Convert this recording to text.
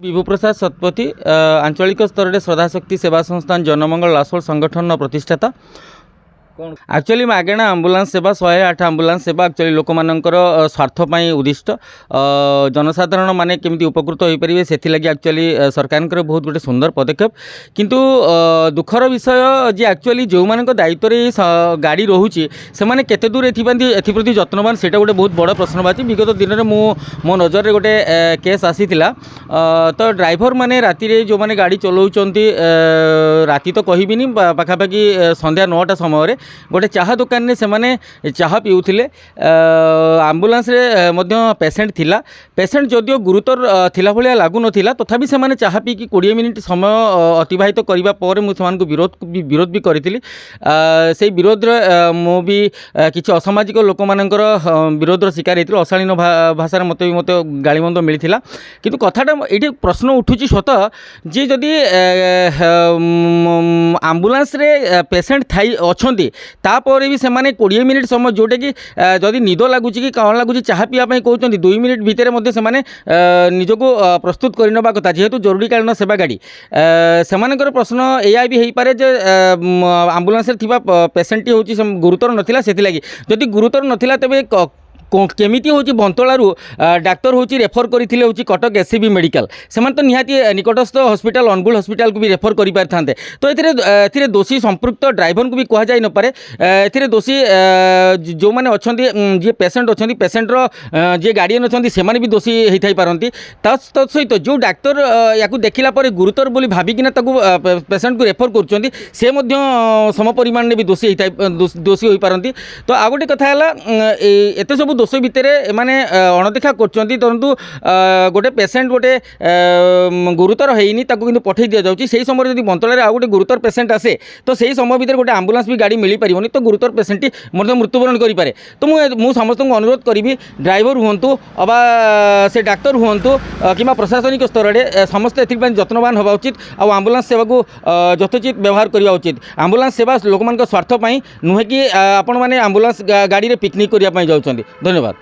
विभु प्रसाद शतपथी आंचलिक स्तर में श्रद्धाशक्ति सेवा संस्थान जनमंगल लासोल संगठन प्रतिष्ठाता एक्चुअली मागेणा आंबुलांस सेवा 108 आंबुलांस सेवा एक्चुअली लोक मानकर स्वार्थपाई उद्दिष्ट जनसाधारण माने केमिति उपकृत हो पारे से एक्चुअली सरकार बहुत गोटे सुंदर पदक्षेप किंतु दुखर विषय जे एक्चुअली जो मान दायित्व गाड़ी रोचे से मैंने केते दूर एप्रति जत्नवान से गोटे बहुत बड़ प्रश्नवाची विगत दिन में मो नजर में गोटे केस आसी तो ड्राइवर माने राति जो मैंने गाड़ी चलाऊँच राति तो कहबिनी पाखापाखि संध्या 9टा समय गोटे चाहा दुकान से माने चाहा पीउथिले आंबुलांस रे मध्य पेसेंट थिला पेसेंट जदियो गुरुतर थिला भलिया लागु नथिला तथापि से माने चाहा पी कि 20 मिनिट समय अतिबाहित करबा पर मु समान को विरोध भी करिथिली से विरोध रे मो भी किछि असामाजिक लोक मानकर विरोध रो शिकार हेतिल अशालीन भाषा रे मते गालीमंद मिलिथिला किंतु कथाटा एठी प्रश्न उठुची स्वत जे जदि आंबुलांस रे पेसेंट थाई अछंती तापर भी से 20 मिनिट समय जोटा कि जदि निद लगुच कि कौन लगुच चाह पीवाई कहते 2 मिनिट भितर से निजक प्रस्तुत करने कथा जेहेतु जरूरीकालीन सेवा गाड़ी से प्रश्न या भी हो पारे आंबुलांस पेसेंट हूँ गुरुतर नाला से जदि गुरुतर नाला तेज केमिति होची बंतलारू डाक्तर होची रेफर करथिले होची कटक एससीबी मेडिकल से तो निहाती निकटस्थ हॉस्पिटल अनुगुल हॉस्पिटल को भी रेफर करि पार थांते तो एथिरे दोषी संपृक्त ड्राइवर को भी कह जाय न पारे एथिरे दोषी जो माने अछंती जे पेसेंट अछंती पेसेंट रो जे गार्डियन अछंती से माने भी दोषी हेइ थाई पारंती सहित जो डाक्तर याकू देखिला पर गुरुतर बोली भाबिकिना ताकू पेसेंट को रेफर करछंती से मध्य सम परिमाण में भी दोषी दोषी होई पारंती तो आ गोटे कथा हला एते सब दोष भितर माने अणदेखा करछंती परंतु गोटे पेसेंट गोटे गुरुतर हेइनी ताकू किंतु पठै दिया जाउची सेही समय जदि बंतलारे आ गोटे गुरुतर पेसेंट आसे तो सेही समय भितर गोटे एम्बुलेंस भी गाड़ी मिली परिबनी तो गुरुतर पेसेंट मध्य मृत्युवरण करि पारे तो मु समस्त को अनुरोध करी ड्राइवर हुंतु अबा से डाक्तर हुंतु किंबा प्रशासनिक स्तर में समस्त एथिपाई जत्नवान होगा उचित आ आंबुलांस सेवा को यथोचित व्यवहार करवा उचित आंबुलांस सेवा लोक स्वार्थ नुहे कि आपण मैंने आंबुलांस गाड़ी में पिकनिक करने जाऊँ। धन्यवाद।